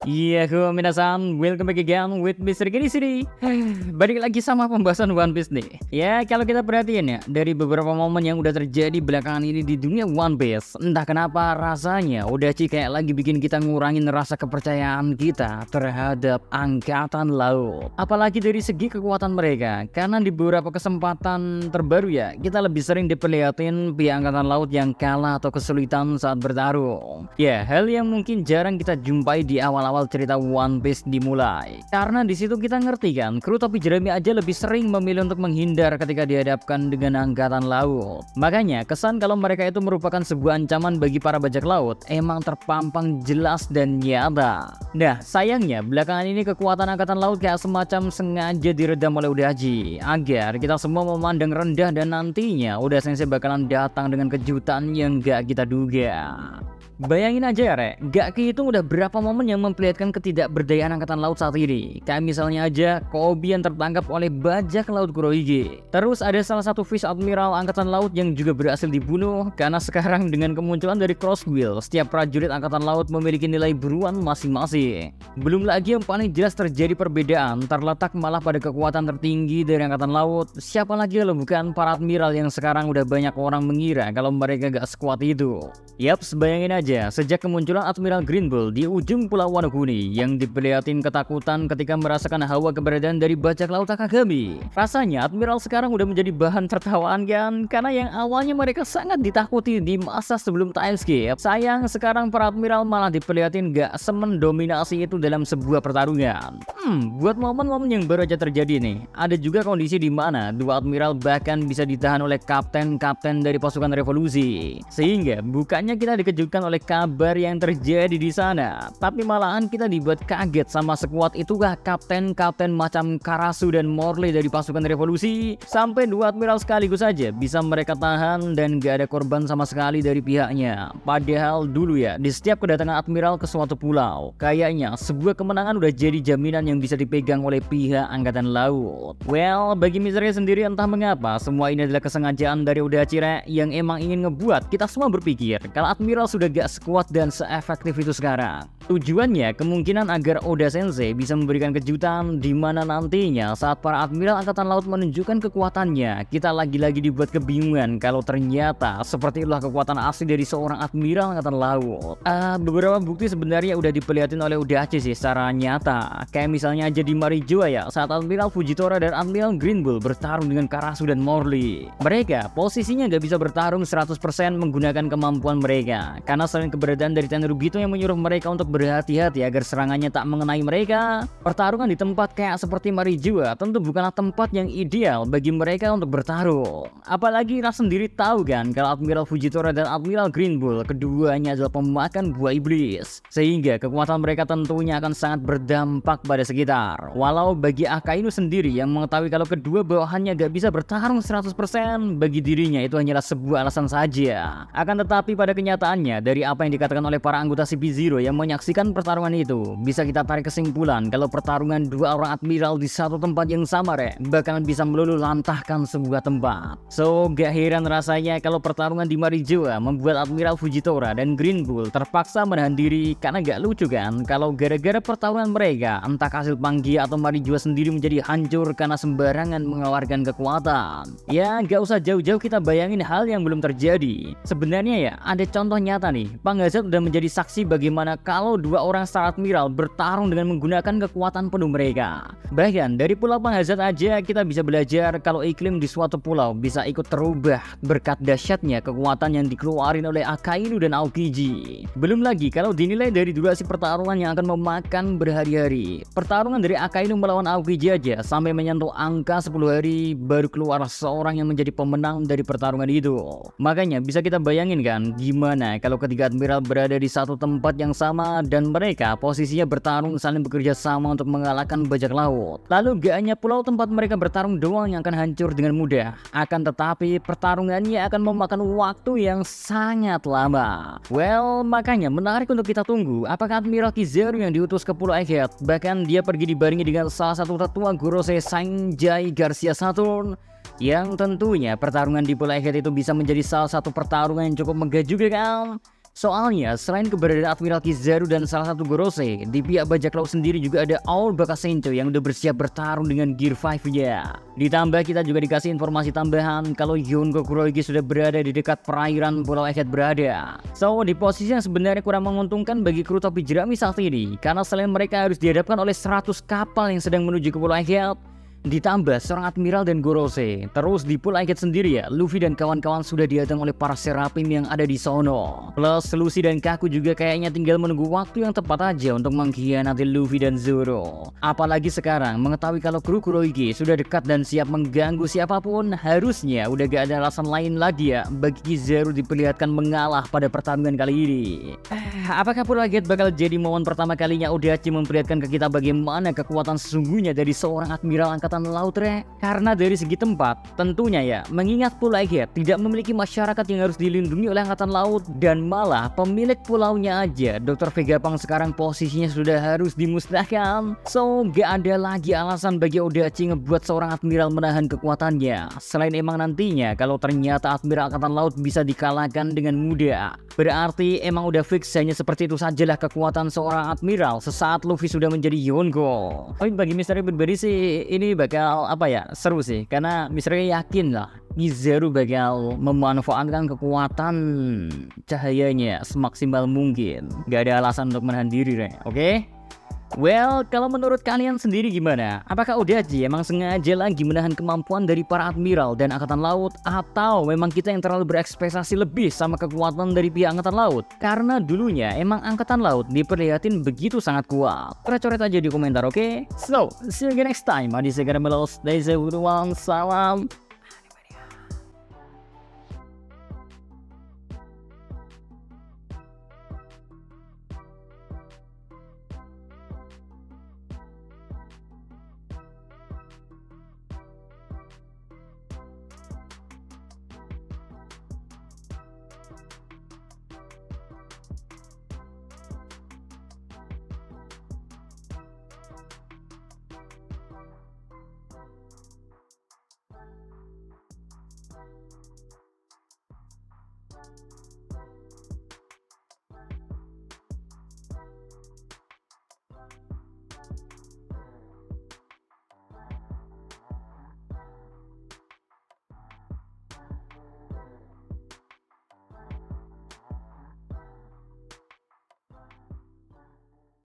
Iya, minasan, welcome back again with Mr. Gini sini. Balik lagi sama pembahasan One Piece nih. Ya, kalau kita perhatiin ya, dari beberapa momen yang udah terjadi belakangan ini di dunia One Piece, entah kenapa rasanya Odachi kayak lagi bikin kita ngurangin rasa kepercayaan kita terhadap angkatan laut. Apalagi dari segi kekuatan mereka, karena di beberapa kesempatan terbaru ya, kita lebih sering diperlihatin pihak angkatan laut yang kalah atau kesulitan saat bertarung. Ya, hal yang mungkin jarang kita jumpai di awal-awal cerita One Piece dimulai. Karena di situ kita ngerti kan, kru topi jerami aja lebih sering memilih untuk menghindar ketika dihadapkan dengan angkatan laut. Makanya kesan kalau mereka itu merupakan sebuah ancaman bagi para bajak laut emang terpampang jelas dan nyata. Nah, sayangnya belakangan ini kekuatan angkatan laut kayak semacam sengaja diredam oleh Udachi agar kita semua memandang rendah dan nantinya Oda Sensei bakalan datang dengan kejutan yang gak kita duga. Bayangin aja ya Rek, gak kehitung udah berapa momen yang memperlihatkan ketidakberdayaan angkatan laut saat ini. Kayak misalnya aja Koby yang tertangkap oleh bajak laut Kurohige. Terus ada salah satu Fish Admiral angkatan laut yang juga berhasil dibunuh. Karena sekarang dengan kemunculan dari Crossbill, setiap prajurit angkatan laut memiliki nilai buruan masing-masing. Belum lagi yang paling jelas terjadi perbedaan terletak malah pada kekuatan tertinggi dari angkatan laut. Siapa lagi kalau bukan para admiral yang sekarang udah banyak orang mengira kalau mereka gak sekuat itu. Yaps, bayangin aja, sejak kemunculan Admiral Green Bull di ujung Pulau Wano Kuni yang diperlihatin ketakutan ketika merasakan hawa keberadaan dari bajak laut Akagami. Rasanya Admiral sekarang udah menjadi bahan tertawaan kan, karena yang awalnya mereka sangat ditakuti di masa sebelum time skip. Sayang sekarang para Admiral malah diperlihatin gak semendominasi itu dalam sebuah pertarungan. Buat momen-momen yang baru aja terjadi nih, ada juga kondisi di mana dua Admiral bahkan bisa ditahan oleh kapten-kapten dari pasukan revolusi. Sehingga bukannya kita dikejutkan oleh kabar yang terjadi di sana, tapi malahan kita dibuat kaget sama sekuat itukah kapten-kapten macam Karasu dan Morley dari pasukan revolusi. Sampai dua admiral sekaligus saja bisa mereka tahan dan gak ada korban sama sekali dari pihaknya. Padahal dulu ya, di setiap kedatangan admiral ke suatu pulau, kayaknya sebuah kemenangan udah jadi jaminan yang bisa dipegang oleh pihak angkatan laut. Well, bagi Mizore sendiri entah mengapa semua ini adalah kesengajaan dari Odachi yang emang ingin ngebuat kita semua berpikir kalau admiral sudah gak sekuat dan seefektif itu sekarang. Tujuannya kemungkinan agar Oda Sensei bisa memberikan kejutan di mana nantinya saat para admiral angkatan laut menunjukkan kekuatannya, kita lagi-lagi dibuat kebingungan kalau ternyata seperti itulah kekuatan asli dari seorang admiral angkatan laut. Beberapa bukti sebenarnya udah diperlihatin oleh Odachi sih secara nyata. Kayak misalnya aja di Marijoa ya, saat Admiral Fujitora dan Admiral Green Bull bertarung dengan Karasu dan Morley. Mereka posisinya gak bisa bertarung 100% menggunakan kemampuan mereka, karena selain keberadaan dari Tenryubito yang menyuruh mereka untuk berhati-hati agar serangannya tak mengenai mereka, pertarungan di tempat kayak seperti Marijoa tentu bukanlah tempat yang ideal bagi mereka untuk bertarung. Apalagi Ras sendiri tahu kan kalau Admiral Fujitora dan Admiral Green Bull keduanya adalah pemakan buah iblis, sehingga kekuatan mereka tentunya akan sangat berdampak pada sekitar. Walau bagi Akainu sendiri yang mengetahui kalau kedua bawahannya gak bisa bertarung 100%, bagi dirinya itu hanyalah sebuah alasan saja. Akan tetapi pada kenyataannya, dari apa yang dikatakan oleh para anggota CP0 yang menyaksikan pertarungan itu, bisa kita tarik kesimpulan kalau pertarungan dua orang admiral di satu tempat yang sama bakalan bisa meluluh lantahkan sebuah tempat. So gak heran rasanya kalau pertarungan di Marijoa membuat Admiral Fujitora dan Green Bull terpaksa menahan diri, karena gak lucu kan kalau gara-gara pertarungan mereka entah hasil Panggia atau Marijoa sendiri menjadi hancur karena sembarangan mengeluarkan kekuatan. Ya gak usah jauh-jauh kita bayangin hal yang belum terjadi. Sebenarnya ya ada contoh nyata nih, Panghazard udah menjadi saksi bagaimana kalau dua orang Star Admiral bertarung dengan menggunakan kekuatan penuh mereka. Bahkan dari Pulau Panghazard aja kita bisa belajar kalau iklim di suatu pulau bisa ikut terubah berkat dahsyatnya kekuatan yang dikeluarin oleh Akainu dan Aokiji. Belum lagi kalau dinilai dari durasi pertarungan yang akan memakan berhari-hari. Pertarungan dari Akainu melawan Aokiji aja sampai menyentuh angka 10 hari baru keluar seorang yang menjadi pemenang dari pertarungan itu. Makanya bisa kita bayangin kan gimana kalau ketiga admiral berada di satu tempat yang sama dan mereka posisinya bertarung saling bekerja sama untuk mengalahkan bajak laut. Lalu gak hanya pulau tempat mereka bertarung doang yang akan hancur dengan mudah, akan tetapi pertarungannya akan memakan waktu yang sangat lama. Well, makanya menarik untuk kita tunggu apakah Admiral Kizaru yang diutus ke Pulau Egghead, bahkan dia pergi dibarengi dengan salah satu tetua Gorosei Sanjay Garcia Saturn, yang tentunya pertarungan di Pulau Egghead itu bisa menjadi salah satu pertarungan yang cukup megah juga kan. Soalnya selain keberadaan Admiral Kizaru dan salah satu Gorose, di pihak bajak laut sendiri juga ada All Bakasencho yang udah bersiap bertarung dengan Gear 5-nya. Ditambah kita juga dikasih informasi tambahan kalau Yonko Kurohyuki sudah berada di dekat perairan Pulau Egghead berada. So, di posisi yang sebenarnya kurang menguntungkan bagi kru topi jerami saat ini, karena selain mereka harus dihadapkan oleh 100 kapal yang sedang menuju ke Pulau Egghead, ditambah seorang Admiral dan Gorose. Terus di Pulau Egghead sendiri ya, Luffy dan kawan-kawan sudah dihadang oleh para Seraphim yang ada di sono. Plus Lucy dan Kaku juga kayaknya tinggal menunggu waktu yang tepat aja untuk mengkhianati Luffy dan Zoro. Apalagi sekarang mengetahui kalau kru Kurohyuki sudah dekat dan siap mengganggu siapapun, harusnya udah gak ada alasan lain lagi ya bagi Kizaru diperlihatkan mengalah pada pertarungan kali ini. Apakah Pulau Egghead bakal jadi momen pertama kalinya Odachi memperlihatkan ke kita bagaimana kekuatan sesungguhnya dari seorang Admiral Angkatan Laut, Re? Karena dari segi tempat, tentunya ya, mengingat Pulau Egghead tidak memiliki masyarakat yang harus dilindungi oleh Angkatan Laut, dan malah pemilik pulaunya aja, Dr. Vegapunk sekarang posisinya sudah harus dimusnahkan. So, gak ada lagi alasan bagi Odachi ngebuat seorang Admiral menahan kekuatannya. Selain emang nantinya kalau ternyata Admiral Angkatan Laut bisa dikalahkan dengan mudah, berarti emang udah fix hanya seperti itu sajalah kekuatan seorang Admiral sesaat Luffy sudah menjadi Yonko. Tapi bagi misteri pribadi sih ini bakal apa ya, seru sih, karena misteri yakin lah Kizaru bakal memanfaatkan kekuatan cahayanya semaksimal mungkin. Gak ada alasan untuk menahan diri, oke? Well, kalau menurut kalian sendiri gimana? Apakah Odachi emang sengaja lagi menahan kemampuan dari para Admiral dan Angkatan Laut, atau memang kita yang terlalu berekspektasi lebih sama kekuatan dari pihak Angkatan Laut? Karena dulunya emang Angkatan Laut diperlihatin begitu sangat kuat. Coret-coret aja di komentar, oke? So, see you again next time. Adi Segara Melos, Daisy Salam.